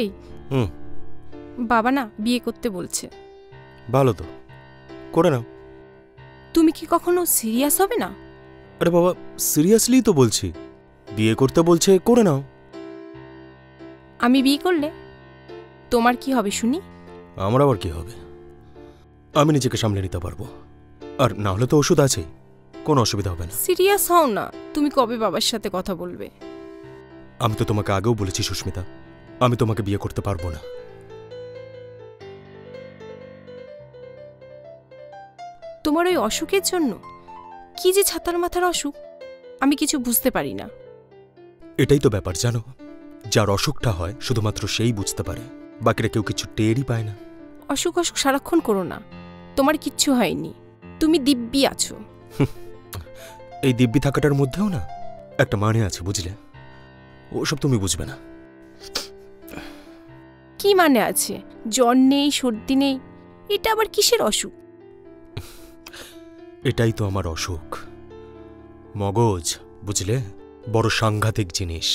এই বাবা না বিয়ে করতে বলছে। ভালো তো, করে নাও। তুমি কি কখনো সিরিয়াস হবে না? আরে বাবা, সিরিয়াসলি তো বলছি, বিয়ে করতে বলছে, করে নাও। আমি বিয়ে করলে তোমার কি হবে শুনি? আমার আবার কি হবে? আমি নিজেকে সামলে নিতে পারবো, আর না হলে তো ওষুধ আছে, কোনো অসুবিধা হবে না। সিরিয়াস হও না। তুমি কবে বাবার সাথে কথা বলবে? আমি তো তোমাকে আগেও বলেছি সুস্মিতা, আমি তোমাকে বিয়ে করতে পারবো না। তোমার ওই অসুখের জন্য? কি যে ছাতার মাথার অসুখ, আমি কিছু বুঝতে পারি না। এটাই তো ব্যাপার জানো, যার অসুখটা হয় শুধুমাত্র সেই বুঝতে পারে, বাকিরা কেউ কিছু টেরই পায় না। অসুখ অসুখ সারাক্ষণ করো না, তোমার কিচ্ছু হয়নি, তুমি দিব্যি আছো। এই দিব্যি থাকাটার মধ্যেও না একটা মানে আছে, বুঝলে? ওসব তুমি বুঝবে না। কি মানে আছে? জ্বর নেই, সর্দি নেই, এটা আবার কিসের অসুখ? এটাই তো আমার অসুখ, মগজ, বুঝলে? বড় সাংঘাতিক জিনিস।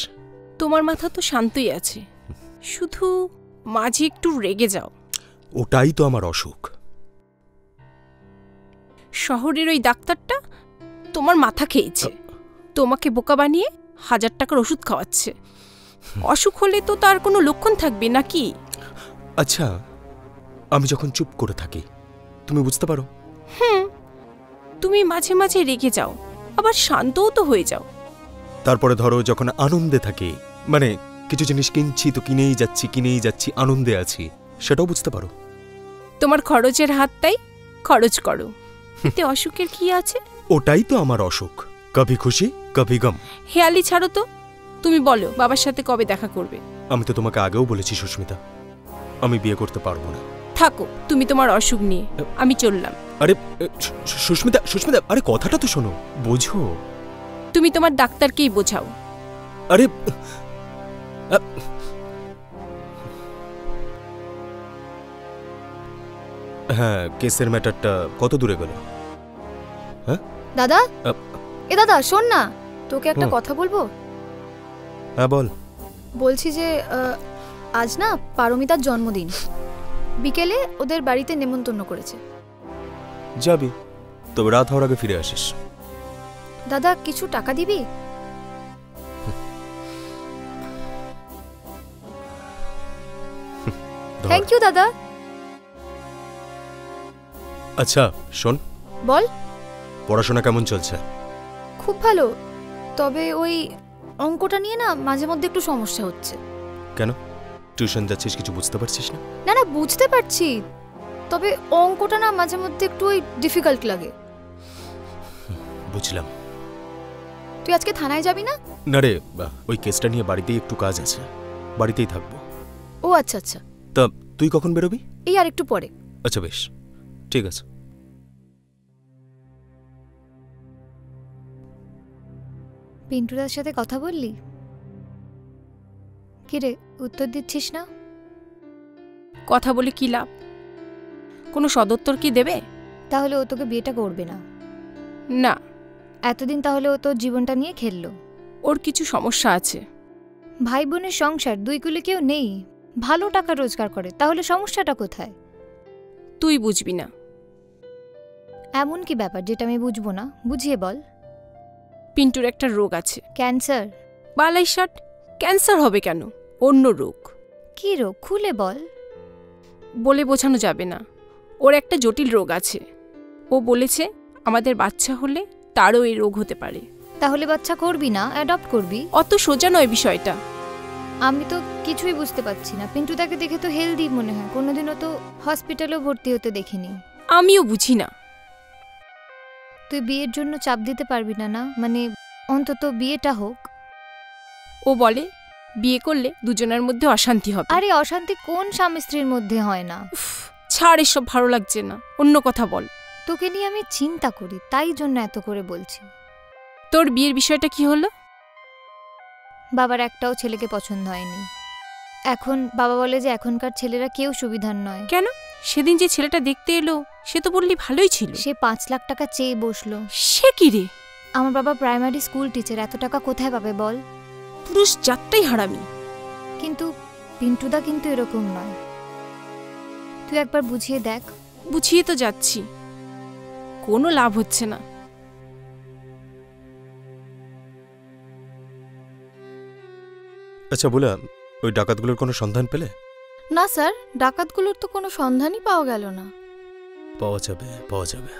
তোমার মাথা তো শান্তই আছে, শুধু মাঝে একটু রেগে যাও। ওটাই তো আমার অসুখ। শহরের ওই ডাক্তারটা তোমার মাথা খেয়েছে, তোমাকে বোকা বানিয়ে 1000 টাকার ওষুধ খাওয়াচ্ছে। অসুখ হলে তো তার কোনো লক্ষণ থাকবে নাকি? আচ্ছা, আমি যখন চুপ করে থাকি তুমি বুঝতে পারো? তুমি মাঝে মাঝে রেগে যাও, আবার শান্তও তো হয়ে যাও। তারপরে ধরো যখন আনন্দে থাকি, মানে কিছু জিনিস কিনছি তো কিনেই যাচ্ছি, আনন্দে আছি, সেটাও বুঝতে পারো। তোমার খরচের হাতটাই খরচ করো, এতে অসুখের কি আছে? ওটাই তো আমার অসুখ, কভি খুশি কভি গম। হেয়ালি ছাড়ো তো, তুমি বলো বাবার সাথে কবে দেখা করবে? আমি তো তোমাকে আগেও বলেছি সুস্মিতা, আমি বিয়ে করতে পারবো না। থাকো তুমি তোমার অসুখ নিয়ে, আমি চললাম। আরে সুস্মিতা, আরে কথাটা তো শোনো, বোঝো। তুমি তোমার ডাক্তারকেই বোঝাও। আরে হ্যাঁ, কেসের ম্যাটারটা কত দূরে গেল? হ্যাঁ দাদা, দাদা শোন না, তোকে একটা কথা বলবো। হ্যাঁ বল। বলছি যে আজ না পারমিতার জন্মদিন, বিকেলে ওদের বাড়িতে নেমন্তন্ন করেছে। যাবি, তবে রাত হওয়ার আগে ফিরে আসিস। দাদা কিছু টাকা দিবি? থ্যাংক ইউ দাদা। আচ্ছা শোন, বল। পড়াশোনা কেমন চলছে? খুব ভালো, তবে ওই অঙ্কটা নিয়ে না মাঝে মধ্যে একটু সমস্যা হচ্ছে। কেন, টিউশন যাচ্ছিস, কিছু বুঝতে পারছিস না? না না, বুঝতে পারছি, তবে অঙ্কটা না মাঝে মধ্যে একটু ওই ডিফিকাল্ট লাগে। বুঝলাম। তুই আজকে থানায় যাবি না? না রে, ওই কেসটা নিয়ে বাড়িতেই একটু কাজ আছে, বাড়িতেই থাকবো। ও আচ্ছা আচ্ছা। তা তুই কখন বেরোবি? এই আর একটু পরে। আচ্ছা বেশ, ঠিক আছে। পিন্টুদার সাথে কথা বললি? কিরে উত্তর দিচ্ছিস না? কথা বলে কি লাভ? কোনো সদুত্তর কি দেবে? তাহলে ও তোকে বিয়েটা করবে না? না। এতদিন তাহলে ও তোর জীবনটা নিয়ে খেললো? ওর কিছু সমস্যা আছে। ভাই বোনের সংসার, দুই কুলে কেউ নেই, ভালো টাকা রোজগার করে, তাহলে সমস্যাটা কোথায়? তুই বুঝবি না। এমন কি ব্যাপার যেটা আমি বুঝবো না? বুঝিয়ে বল। পিন্টুর একটা রোগ আছে। ক্যান্সার? বালাই শার্ট, ক্যান্সার হবে কেন? অন্য রোগ। কি রোগ, খুলে বল। বলে বোঝানো যাবে না, ওর একটা জটিল রোগ আছে। ও বলেছে আমাদের বাচ্চা হলে তারও এই রোগ হতে পারে। তাহলে বাচ্চা করবি না, অ্যাডপ্ট করবি? অত সোজা নয় বিষয়টা। আমি তো কিছুই বুঝতে পারছি না। পিন্টুদাকে দেখে তো হেলদি মনে হয়, কোনোদিনও তো হসপিটালেও ভর্তি হতে দেখিনি। আমিও বুঝি না। তুই বিয়ের জন্য চাপ দিতে পারবি না? না মানে অন্তত বিয়েটা হোক। ও বলে বিয়ে করলে দুজনের মধ্যে অশান্তি হবে। আরে অশান্তি কোন স্বামী স্ত্রীর মধ্যে হয় না? ছাড়, এসব ভালো লাগছে না, অন্য কথা বল। তোকে নিয়ে আমি চিন্তা করি, তাই জন্য এত করে বলছি। তোর বিয়ের বিষয়টা কি হলো? বাবার একটাও ছেলেকে পছন্দ হয়নি। এখন বাবা বলে যে এখনকার ছেলেরা কেউ সুবিধার নয়। কেন? সেদিন যে ছেলেটা দেখতে এলো সে তো বললি ভালোই ছিল। সে 5 লাখ টাকা চেয়ে বসলো। সে কি রে? আমার বাবা প্রাইমারি স্কুল টিচার, এত টাকা কোথায় পাবে বল? পুরুষ জাতটাই হারামি। কিন্তু পিন্টুদা কিন্তু এরকম নয়, তুই একবার বুঝিয়ে দেখ। বুঝিয়ে তো যাচ্ছি, কোনো লাভ হচ্ছে না। আচ্ছা বলা, ওই ডাকাতগুলোর কোনো সন্ধান পেলে? না স্যার, ডাকাতগুলোর তো কোনো সন্ধানই পাওয়া গেল না। পাওয়া যাবে, পাওয়া যাবে।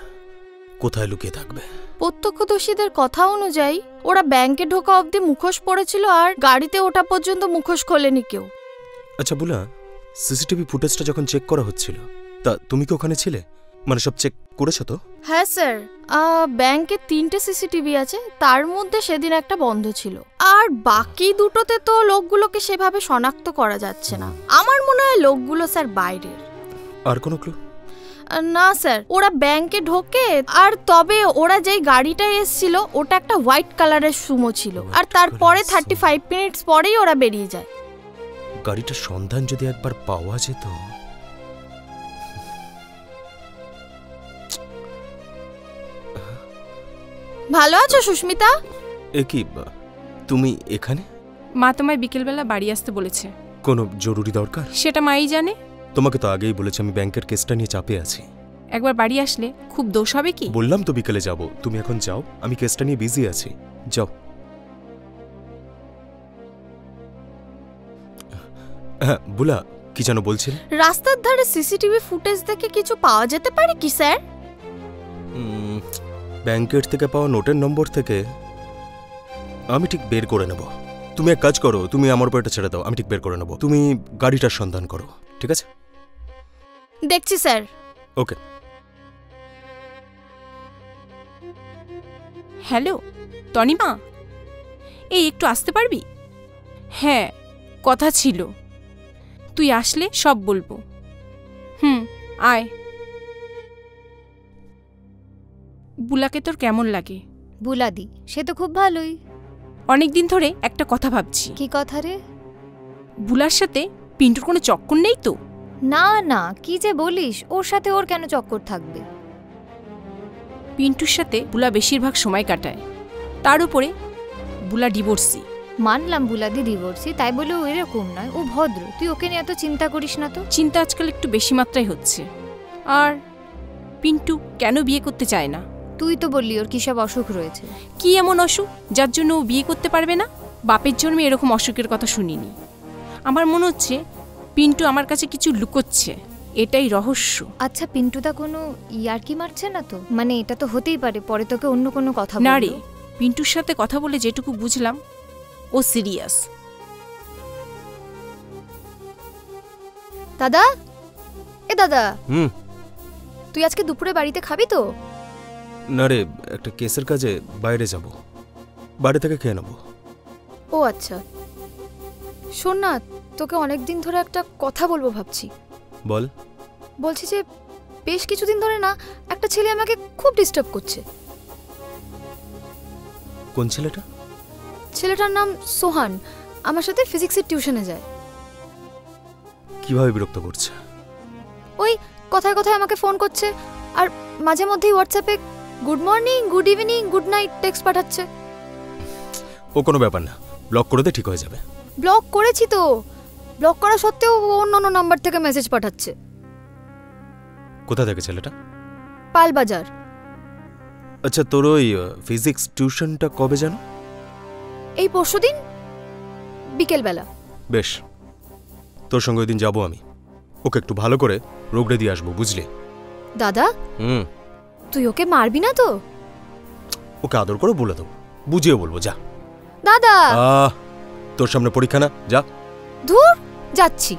কোথায় লুকিয়ে থাকবে? প্রত্যক্ষদর্শীদের কথা অনুযায়ী ওরা ব্যাংকে ঢোকা অবধি মুখোশ পড়েছিল, আর গাড়িতে ওঠা পর্যন্ত মুখোশ খোলেনি কেউ। আচ্ছা বলা, সিসিটিভি ফুটেজটা যখন চেক করা হচ্ছিল, তা তুমি কি ওখানে ছিলে? মানে সব চেক করেছো তো? হ্যাঁ স্যার, ব্যাংকে 3টে সিসিটিভি আছে, তার মধ্যে সেদিন একটা বন্ধ ছিল, আর বাকি দুটোতে তো লোকগুলোকে সেভাবে শনাক্ত করা যাচ্ছে না। আমার মনে হয় লোকগুলো স্যার বাইরের। আর কোনো ক্লু? না স্যার, ওরা ব্যাংকে ঢোকে, আর তবে ওরা যেই গাড়িটা এসছিল ওটা একটা হোয়াইট কালারের সুমো ছিল, আর তারপরে 35 মিনিটস পরেই ওরা বেরিয়ে যায়। গাড়িটার সন্ধান যদি একবার পাওয়া যেত। ভালো আছো সুস্মিতা? এ কি, তুমি এখানে? মা তোমায় বিকেলবেলা বাড়ি আসতে বলেছে। কোনো জরুরি দরকার? সেটা মাই জানে। তোমাকে তো আগেই বলেছি আমি ব্যাংকের কেসটা নিয়ে চাপে আছি। একবার বাড়ি আসলে খুব দোষ হবে কি? বললাম তো বিকেলে যাব, তুমি এখন যাও, আমি কেসটা নিয়ে বিজি আছি। যাও। হ্যাঁ বুলা, কি যেন বলছিল? রাস্তার ধারে সিসিটিভি ফুটেজ দেখে কিছু পাওয়া যেতে পারে কি স্যার? ব্যাংকের থেকে পাওয়া নোটের নম্বর থেকে আমি ঠিক বের করে নেব। তুমি এক কাজ করো, তুমি আমার উপর এটা ছেড়ে দাও, আমি ঠিক বের করে নেব। তুমি গাড়িটার সন্ধান করো, ঠিক আছে? দেখছি স্যার। ওকে। হ্যালো তনিমা, এই একটু আসতে পারবি? হ্যাঁ, কথা ছিল, তুই আসলে সব বলবো। আয়। বুলাকে তোর কেমন লাগে? বুলাদি সে তো খুব ভালোই। অনেকদিন ধরে একটা কথা ভাবছি। কি কথা রে? বুলার সাথে পিন্টুর কোনো চক্কর নেই তো? না না, কি যে বলিস, ওর সাথে ওর কেন চক্কর থাকবে? পিন্টুর সাথে বুলা বেশিরভাগ সময় কাটায়, তার উপরে বুলা ডিভোর্সি। মানলাম বুলাদি ডিভোর্সি, তাই বলে ও এরকম নয়, ও ভদ্র। তুই ওকে নিয়ে এত চিন্তা করিস না তো। চিন্তা আজকাল একটু বেশি মাত্রায় হচ্ছে। আর পিন্টু কেন বিয়ে করতে চায় না? তুই তো বললি ওর কি সব অসুখ রয়েছে। কি এমন অসুখ যার জন্য ও বিয়ে করতে পারবে না? বাপের জন্মে এরকম অসুখের কথা শুনিনি। আমার মনে হচ্ছে পিন্টু আমার কাছে কিছু লুকোচ্ছে, এটাই রহস্য। আচ্ছা পিন্টুদা কোনো ইয়ার্কি মারছে না তো? মানে এটা তো হতেই পারে পরে তোকে অন্য কোনো কথা না বললো। রে, পিন্টুর সাথে কথা বলে যেটুকু বুঝলাম ও সিরিয়াস। দাদা, এ দাদা, তুই আজকে দুপুরে বাড়িতে খাবি তো? না রে, একটা কেসের কাজে বাইরে যাব, বাড়ি থেকে খেয়ে নেব। ও আচ্ছা, শোন না, তোকে অনেকদিন ধরে একটা কথা বলবো ভাবছি। বল। বলছি যে বেশ কিছুদিন ধরে না একটা ছেলে আমাকে খুব ডিস্টার্ব করছে। কোন ছেলেটা? ছেলেটার নাম সোহান, আমার সাথে ফিজিক্সের টিউশনে যায়। কিভাবে বিরক্ত করছে? ওই কথায় কথায় আমাকে ফোন করছে, আর মাঝে মধ্যেই হোয়াটসঅ্যাপে good morning, good evening, good night text পাঠাচ্ছে। ও কোনো ব্যাপার না, ব্লক করে দে, ঠিক হয়ে যাবে। ব্লক করেছি তো, ব্লক করা সত্ত্বেও অন্য অন্য নাম্বার থেকে মেসেজ পাঠাচ্ছে। কোথা থেকে ছেলেটা? পালবাজার। আচ্ছা, তোর ওই ফিজিক্স টিউশনটা কবে জানো? এই পরশুদিন বিকেলবেলা। বেশ, তোর সঙ্গে ওই দিন যাবো আমি। ওকে একটু ভালো করে রোগড়ে দিয়ে আসবো, বুঝলি? দাদা, তুই ওকে মারবি না তো? ওকে আদর করে বলে দেবো, বুঝিয়ে বলবো। যা দাদা। তোর সামনে পরীক্ষা না, যা। ধুর, যাচ্ছি।